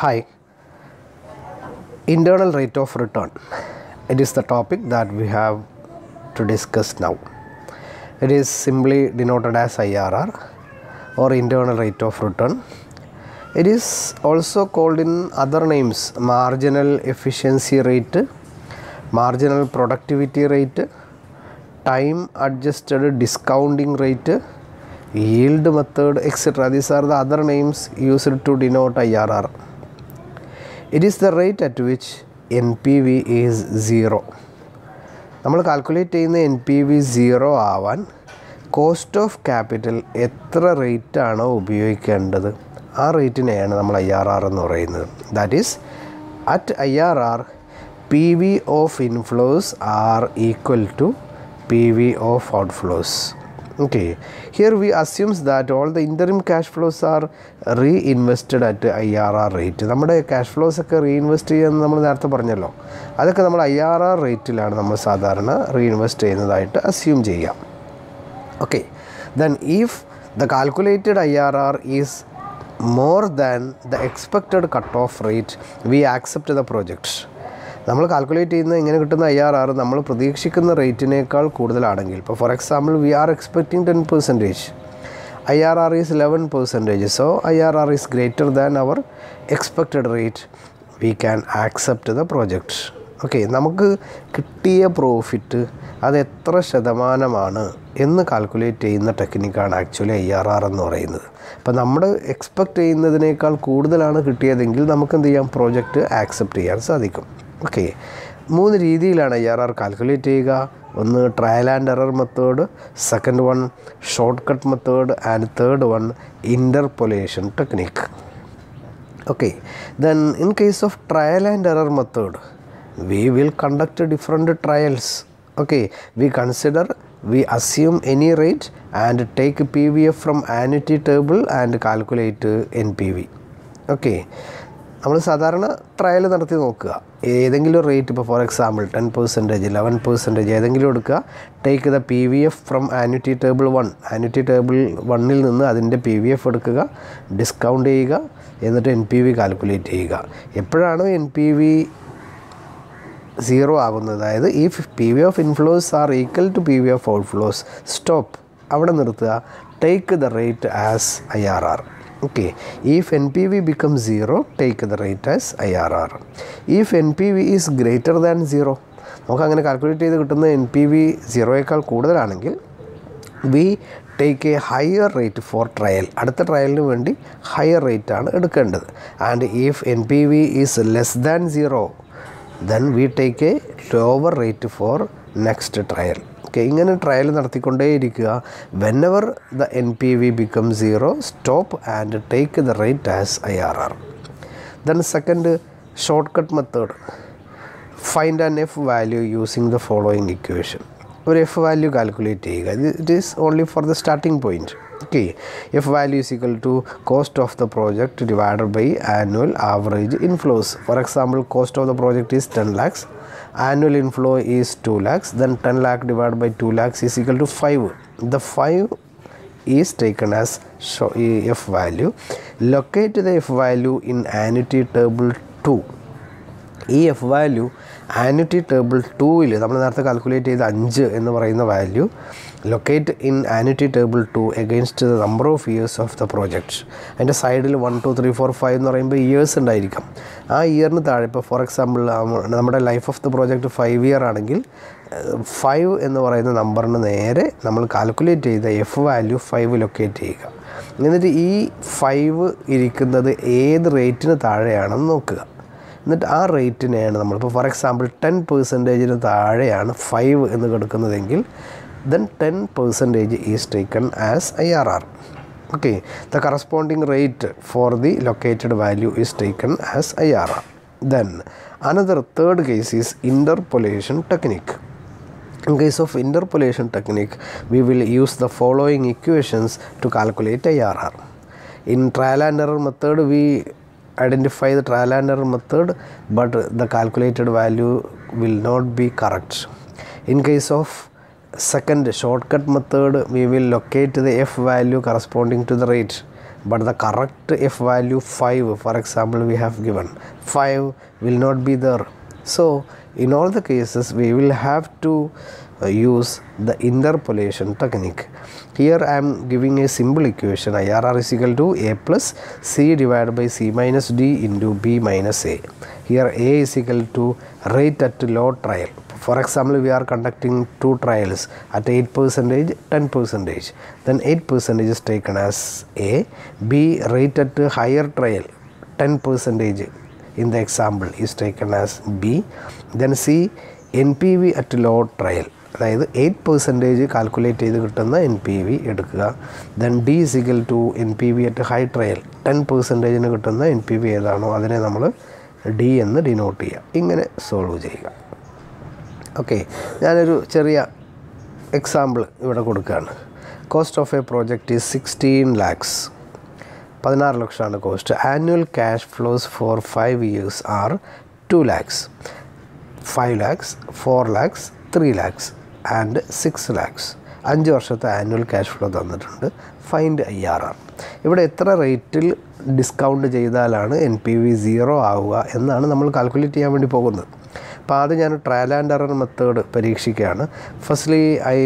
Hi, internal rate of return. It is the topic that we have to discuss now. It is simply denoted as IRR or internal rate of return. It is also called in other names marginal efficiency rate, marginal productivity rate, time adjusted discounting rate, yield method, etc. These are the other names used to denote IRR. It is the rate at which NPV is 0. നമ്മൾ calculate ചെയ്യുന്ന NPV 0 ആവാൻ cost of capital എത്ര rate ആണോ ഉപയോഗിക്കേണ്ടത് ആ റേറ്റിനെയാണ് നമ്മൾ IRR എന്ന് പറയുന്നത്. That is at IRR PV of inflows are equal to PV of outflows. Okay, here we assumes that all the interim cash flows are reinvested at IRR rate. നമ്മുടെ cash flows ഒക്കെ reinvest ചെയ്യുമെന്ന് നമ്മൾ നേരത്തെ പറഞ്ഞല്ലോ, അതൊക്കെ നമ്മൾ IRR റേറ്റിലാണ് നമ്മൾ സാധാരണ റീഇൻവെസ്റ്റ് ചെയ്യുന്നതായിട്ട് അസ്യൂം ചെയ്യാം. Okay, then if the calculated IRR is more than the expected cut-off rate, we accept the project. നമ്മൾ കാൽക്കുലേറ്റ് ചെയ്യുന്ന ഇങ്ങനെ കിട്ടുന്ന IRR നമ്മൾ പ്രതീക്ഷിക്കുന്ന റേറ്റിനേക്കാൾ കൂടുതലാണെങ്കിൽ, ഇപ്പോൾ for example we are expecting 10%, IRR is 11%, so IRR is greater than our expected rate, we can accept the project. Okay, നമുക്ക് കിട്ടിയ പ്രോഫിറ്റ് അത് എത്ര ശതമാനമാണ് എന്ന് കാൽക്കുലേറ്റ് ചെയ്യുന്ന ടെക്നിക്കാണ് ആക്ച്വലി IRR എന്ന് പറയുന്നത്. അപ്പോൾ നമ്മൾ എക്സ്പെക്റ്റ് ചെയ്യുന്നതിനേക്കാൾ കൂടുതലാണ് കിട്ടിയതെങ്കിൽ നമുക്ക് എന്ത് ചെയ്യാം, പ്രോജക്റ്റ് ആക്സെപ്റ്റ് ചെയ്യാൻ സാധിക്കും. ഓക്കെ, 3 രീതിയിലാണ് IRR കാൽക്കുലേറ്റ് ചെയ്യുക. ഒന്ന് trial and error method, second one short cut method and third one interpolation technique. Okay, then in case of trial and error method we will conduct different trials. Okay, we assume any rate and take PVF from annuity table and calculate NPV. Okay, നമ്മൾ സാധാരണ trial നടത്തി നോക്കുക, ഏതെങ്കിലും rate, ഇപ്പോൾ for example 10%, 11% ഏതെങ്കിലും എടുക്കുക, take the PVF from annuity table 1, annuity table 1ൽ നിന്ന് അതിൻ്റെ PVF എടുക്കുക, ഡിസ്കൗണ്ട് ചെയ്യുക, എന്നിട്ട് NPV കാൽക്കുലേറ്റ് ചെയ്യുക. എപ്പോഴാണ് NPV 0 ആകുന്നത്, അതായത് ഈ PV of inflows are equal to PV of outflows, stop, അവിടെ നിർത്തുക, take the rate as IRR. Okay, if NPV becomes 0, take the rate as IRR. If NPV is greater than 0, നമുക്ക് അങ്ങനെ calculate ചെയ്ത് കിട്ടുന്ന NPV 0യേക്കാൾ കൂടുതലാണെങ്കിൽ we take a higher rate for trial. അടുത്ത ട്രയലിന് വേണ്ടി higher rate ആണ് എടുക്കേണ്ടത്. And if NPV is less than 0, then we take a lower rate for next trial. Okay, ഇങ്ങനെ trial നടത്തിക്കൊണ്ടേയിരിക്കുക. whenever the NPV becomes 0, stop and take the rate as IRR. Then second, shortcut method. Find an F value using the following equation. ഒരു F value calculate ചെയ്യുക. It is only for the starting point. Okay, F value is equal to cost of the project divided by annual average inflows. For example, cost of the project is 10 lakhs, annual inflow is 2 lakhs, then 10 lakh divided by 2 lakhs is equal to 5. The 5 is taken as F value. Locate the F value in annuity table 2. ഈ F value annuity table 2ൽ നമ്മൾ നേരത്തെ calculate ചെയ്ത 5 എന്ന് പറയുന്ന value locate in annuity table 2 against the number of years of the project. അതിൻ്റെ സൈഡിൽ 1 2 3 4 5 എന്ന് പറയുമ്പോൾ ഇയേഴ്സ് ഉണ്ടായിരിക്കും. ആ ഇയറിന് താഴെ, ഇപ്പോൾ ഫോർ എക്സാമ്പിൾ നമ്മുടെ life of the project 5 year ആണെങ്കിൽ 5 എന്ന് പറയുന്ന നമ്പറിന് നേരെ നമ്മൾ കാൽക്കുലേറ്റ് ചെയ്ത F വാല്യൂ 5 ലൊക്കേറ്റ് ചെയ്യുക. എന്നിട്ട് ഈ 5 ഇരിക്കുന്നത് ഏത് റേറ്റിന് താഴെയാണെന്ന് നോക്കുക. എന്നിട്ട് ആ റേറ്റിനെയാണ് നമ്മളിപ്പോൾ ഫോർ എക്സാമ്പിൾ 10%-ന് താഴെയാണ് 5 എന്ന് കിടക്കുന്നതെങ്കിൽ then 10% is taken as IRR. Okay, the corresponding rate for the located value is taken as IRR. Then another third case is interpolation technique. In case of interpolation technique, we will use the following equations to calculate IRR. In trial and error method, we identify the trial and error method, but the calculated value will not be correct. In case of second shortcut method, we will locate the F value corresponding to the rate, but the correct F value 5, for example, we have given 5 will not be there. So in all the cases we will have to use the interpolation technique. Here I am giving a simple equation. IRR is equal to A plus C divided by C minus D into B minus A. Here A is equal to rate at low trial. For example, we are conducting 2 trials at 8%, 10%. Then 8% is taken as A. B rate at higher trial 10% in the example is taken as B. Then C NPV at low trial. അതായത് 8% calculate ചെയ്ത് കിട്ടുന്ന NPV എടുക്കുക. Then D is equal to NPV at high trial 10% കിട്ടുന്ന NPV ഏതാണോ അതിനെ നമ്മൾ D എന്ന് denote ചെയ്യുക. ഇങ്ങനെ സോൾവ് ചെയ്യുക. ഓക്കെ, ഞാനൊരു ചെറിയ എക്സാമ്പിൾ ഇവിടെ കൊടുക്കുകയാണ്. Cost of a project is 16 lakhs. 16 ലക്ഷമാണ് cost. Annual cash flows for 5 years are 2 lakhs, 5 lakhs, 4 lakhs, 3 lakhs and 6 lakhs. 5 വർഷത്തെ ആനുവൽ ക്യാഷ് ഫ്ലോ തന്നിട്ടുണ്ട്. Find IRR. ഇവിടെ എത്ര റേറ്റിൽ ഡിസ്കൗണ്ട് ചെയ്താലാണ് NPV 0 ആവുക എന്നാണ് നമ്മൾ കാൽക്കുലേറ്റ് ചെയ്യാൻ വേണ്ടി പോകുന്നത്. അപ്പോൾ ആദ്യം ഞാൻ ട്രയൽ ആൻഡ് എറർ മെത്തേഡ് പരീക്ഷിക്കുകയാണ്. ഫസ്റ്റ്ലി ഐ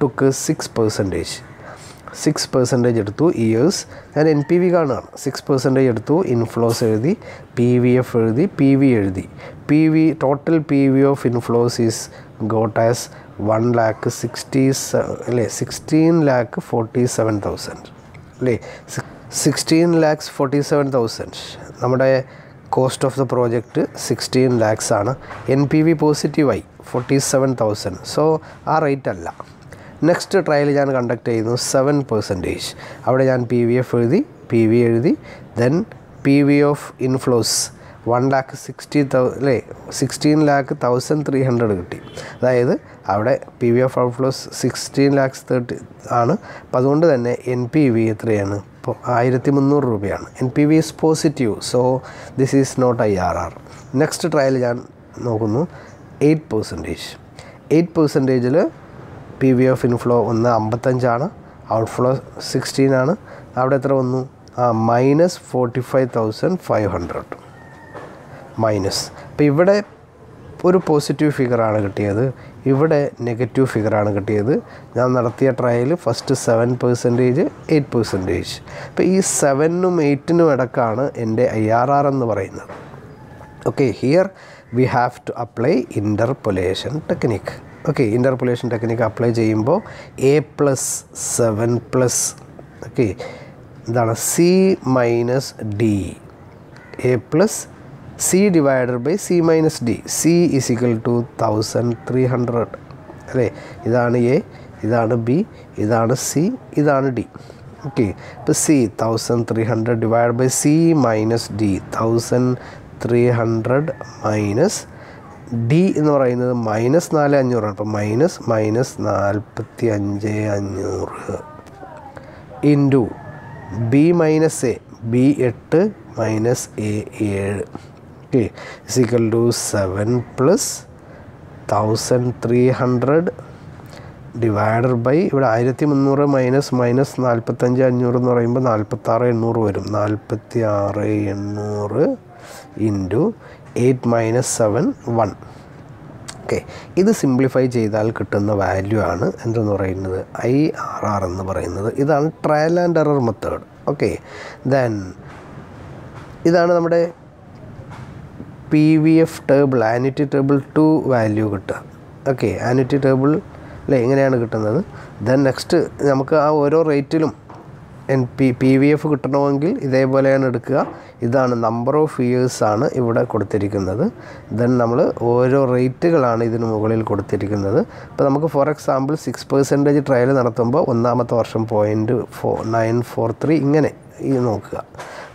ടുക്ക് 6% എടുത്തു. ഇയേഴ്സ് ഞാൻ NPV കാണുകയാണ്. 6% എടുത്തു. ഇൻഫ്ലോസ് എഴുതി, PVF എഴുതി, PV എഴുതി. Total PV of inflows is got as 16,47,000 അല്ലേ. 16,47,000 നമ്മുടെ cost of the project 16 lakhs ആണ്. NPV പോസിറ്റീവായി 47,000. സോ ആ റേറ്റ് അല്ല. നെക്സ്റ്റ് ട്രയൽ ഞാൻ കണ്ടക്ട് ചെയ്യുന്നു 7%. അവിടെ ഞാൻ PVF എഴുതി, PV എഴുതി. ദെൻ PV ഓഫ് ഇൻഫ്ലോസ് 1,60,000 അല്ലേ. 16,1,300 കിട്ടി. അതായത് അവിടെ PV ഓഫ് ഔട്ട്ഫ്ലോസ് 16,30,000 ആണ്. അപ്പോൾ അതുകൊണ്ട് തന്നെ NPV എത്രയാണ്? ഇപ്പോൾ 1,300 രൂപയാണ്. NPV is positive. So this is not IRR. Next trial ഞാൻ നോക്കുന്നു 8%. 8%ൽ PV ഓഫ് ഇൻഫ്ലോ 1,55 ഔട്ട്ഫ്ലോ 16 ആണ്. അവിടെ എത്ര വന്നു? -45,500 മൈനസ്. അപ്പോൾ ഇവിടെ ഒരു പോസിറ്റീവ് ഫിഗറാണ് കിട്ടിയത്, ഇവിടെ നെഗറ്റീവ് ഫിഗറാണ് കിട്ടിയത്. ഞാൻ നടത്തിയ ട്രയൽ ഫസ്റ്റ് 7%, 8%. അപ്പോൾ ഈ 7-നും 8-നും ഇടക്കാണ് എൻ്റെ IRR എന്ന് പറയുന്നത്. Okay, here we have to apply interpolation technique. Okay, interpolation technique apply ചെയ്യുമ്പോൾ A+7+, ഓക്കെ, എന്താണ് C minus D, A+C divided by C minus D. C is equal to 1,300 അല്ലേ. ഇതാണ് A, ഇതാണ് B, ഇതാണ് C, ഇതാണ് D. Okay, ഇപ്പോൾ C 1,300 divide by C minus D. 1,300 minus D എന്ന് പറയുന്നത് -4,500 ആണ്. അപ്പോൾ -45,500 into B minus A. B 8 minus A 7. Okay, is equal to 7 + 1,300 divided by ഇവിടെ 1,300 മൈനസ് -45,500 എന്ന് പറയുമ്പോൾ 46,800 വരും. 46,800 ഇൻറ്റു 8 - 7 1. ഓക്കെ, ഇത് സിംപ്ലിഫൈ ചെയ്താൽ കിട്ടുന്ന വാല്യൂ ആണ് എന്തെന്ന് പറയുന്നത് IRR എന്ന് പറയുന്നത്. ഇതാണ് trial and error method. Okay, then ഇതാണ് നമ്മുടെ PVF table, annuity table 2 value കിട്ടുക. ഓക്കെ, ആന്വിറ്റി ടേബിൾ അല്ലേ, എങ്ങനെയാണ് കിട്ടുന്നത്? ദെൻ നെക്സ്റ്റ് നമുക്ക് ആ ഓരോ റേറ്റിലും PVF കിട്ടണമെങ്കിൽ ഇതേപോലെയാണ് എടുക്കുക. ഇതാണ് നമ്പർ ഓഫ് ഇയേഴ്സ് ആണ് ഇവിടെ കൊടുത്തിരിക്കുന്നത്. ദെൻ നമ്മൾ ഓരോ റേറ്റുകളാണ് ഇതിന് മുകളിൽ കൊടുത്തിരിക്കുന്നത്. ഇപ്പോൾ നമുക്ക് ഫോർ എക്സാമ്പിൾ 6% ട്രയൽ നടത്തുമ്പോൾ ഒന്നാമത്തെ വർഷം 0.943 ഇങ്ങനെ ഈ നോക്കുക.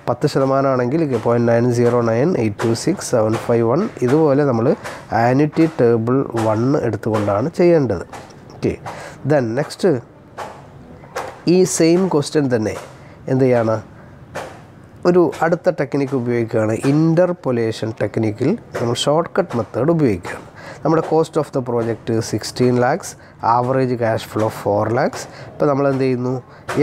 10% ആണെങ്കിൽ 0.909826,751 ഇതുപോലെ നമ്മൾ ആന്വിറ്റി ടേബിൾ 1 എടുത്തുകൊണ്ടാണ് ചെയ്യേണ്ടത്. ഓക്കെ, ദെൻ നെക്സ്റ്റ് ഈ സെയിം ക്വസ്റ്റ്യൻ തന്നെ എന്ത് ചെയ്യാണ്, ഒരു അടുത്ത ടെക്നിക്ക് ഉപയോഗിക്കുകയാണ്. ഇൻ്റർപൊലേഷൻ ടെക്നിക്കിൽ നമ്മൾ ഷോർട്ട് കട്ട് മെത്തേഡ് ഉപയോഗിക്കുകയാണ്. നമ്മുടെ cost of the project 16 lakhs, average cash flow 4 lakhs. ഇപ്പോൾ നമ്മൾ എന്ത് ചെയ്യുന്നു,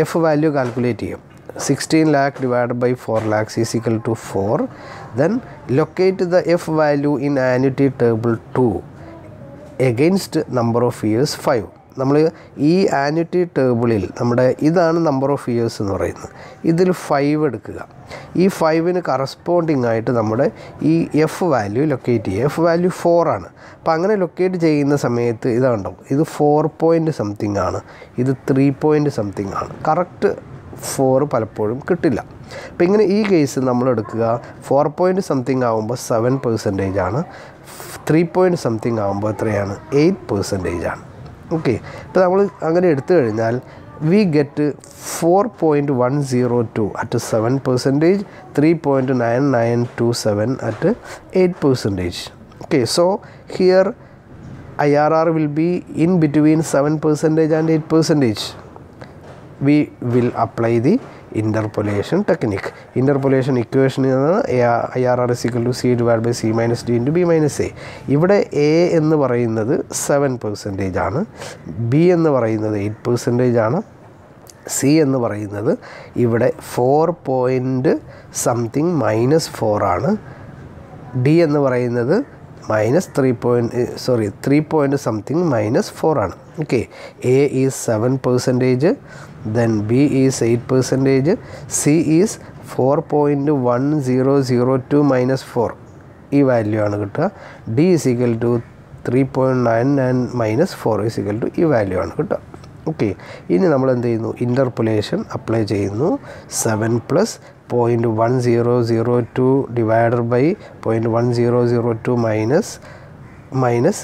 F വാല്യൂ കാൽക്കുലേറ്റ് ചെയ്യും. 16 lakh divided by 4 lakhs is equal to 4. Then locate the F value in annuity table 2 against number of years 5. നമ്മൾ ഈ annuity ടേബിളിൽ നമ്മുടെ ഇതാണ് നമ്പർ ഓഫ് ഇയേഴ്സ് എന്ന് പറയുന്നത്. ഇതിൽ 5 എടുക്കുക. ഈ 5ന് കറസ്പോണ്ടിങ് ആയിട്ട് നമ്മുടെ ഈ എഫ് വാല്യൂ ലൊക്കേറ്റ് ചെയ്യുക. എഫ് വാല്യൂ 4 ആണ്. അപ്പോൾ അങ്ങനെ ലൊക്കേറ്റ് ചെയ്യുന്ന സമയത്ത് ഇതുണ്ടാവും. ഇത് 4 പോയിൻറ്റ് സംതിങ് ആണ്, ഇത് 3 പോയിൻറ്റ് സംതിങ് ആണ്. കറക്റ്റ് 4 പലപ്പോഴും കിട്ടില്ല. അപ്പോൾ ഇങ്ങനെ ഈ കേസ് നമ്മൾ എടുക്കുക. 4 പോയിൻറ്റ് സംതിങ് ആകുമ്പോൾ 7% ആണ്, 3 പോയിൻറ്റ് സംതിങ് ആകുമ്പോൾ എത്രയാണ്? 8% ആണ്. ഓക്കെ, ഇപ്പോൾ നമ്മൾ അങ്ങനെ എടുത്തു കഴിഞ്ഞാൽ we get 4.102 at 7%, 3.9927 at 8%. Okay, so here IRR will be in between 7% and 8%. We will apply the interpolation technique. Interpolation equation IRR is equal to C divided by C minus D into B minus A. ഇവിടെ A എന്ന് പറയുന്നത് 7% ആണ്, B എന്ന് പറയുന്നത് 8% ആണ്, C എന്ന് പറയുന്നത് ഇവിടെ 4 ആണ്, D എന്ന് പറയുന്നത് -3 point something -4 ആണ്. Okay, A is 7%, then B is 8%, C is 4.1002 minus 4. ഈ വാല്യൂ ആണ് കിട്ടുക. D is equal to 3.9 and minus 4 is equal to ഈ വാല്യൂ ആണ് കിട്ടുക. ഓക്കെ, ഇനി നമ്മൾ എന്ത് ചെയ്യുന്നു? ഇൻ്റർപൊലേഷൻ അപ്ലൈ ചെയ്യുന്നു. 7 plus 0.1002 divided by 0.1002 minus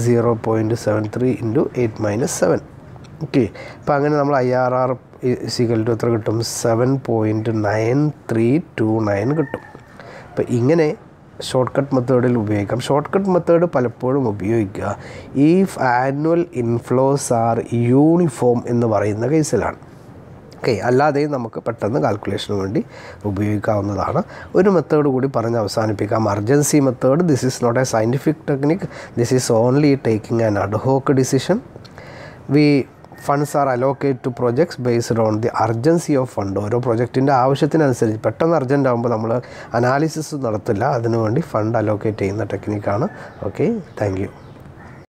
0.73 into 8 minus 7. Okay, അപ്പോൾ അങ്ങനെ നമ്മൾ IRR ഈക്വൽ ടു എത്ര കിട്ടും? 7.9329 കിട്ടും. അപ്പോൾ ഇങ്ങനെ ഷോർട്ട് കട്ട് മെത്തേഡിൽ ഉപയോഗിക്കാം. ഷോർട്ട് കട്ട് മെത്തേഡ് പലപ്പോഴും ഉപയോഗിക്കുക ഈ ആനുവൽ ഇൻഫ്ലോസ് ആർ യൂണിഫോം എന്ന് പറയുന്ന കേസിലാണ്. ഓക്കെ, അല്ലാതെ നമുക്ക് പെട്ടെന്ന് കാൽക്കുലേഷന് വേണ്ടി ഉപയോഗിക്കാവുന്നതാണ്. ഒരു മെത്തേഡ് കൂടി പറഞ്ഞ് അവസാനിപ്പിക്കാം. Urgency method. This is not a scientific technique, this is only taking an ad hoc decision. Funds are allocate to projects based on the urgency of fund. ഓരോ പ്രൊജക്റ്റിൻ്റെ ആവശ്യത്തിനനുസരിച്ച് പെട്ടെന്ന് അർജൻറ്റ് ആകുമ്പോൾ നമ്മൾ അനാലിസിസ് നടത്തില്ല, അതിനുവേണ്ടി ഫണ്ട് അലോക്കേറ്റ് ചെയ്യുന്ന ടെക്നിക്കാണ്. Okay, thank you.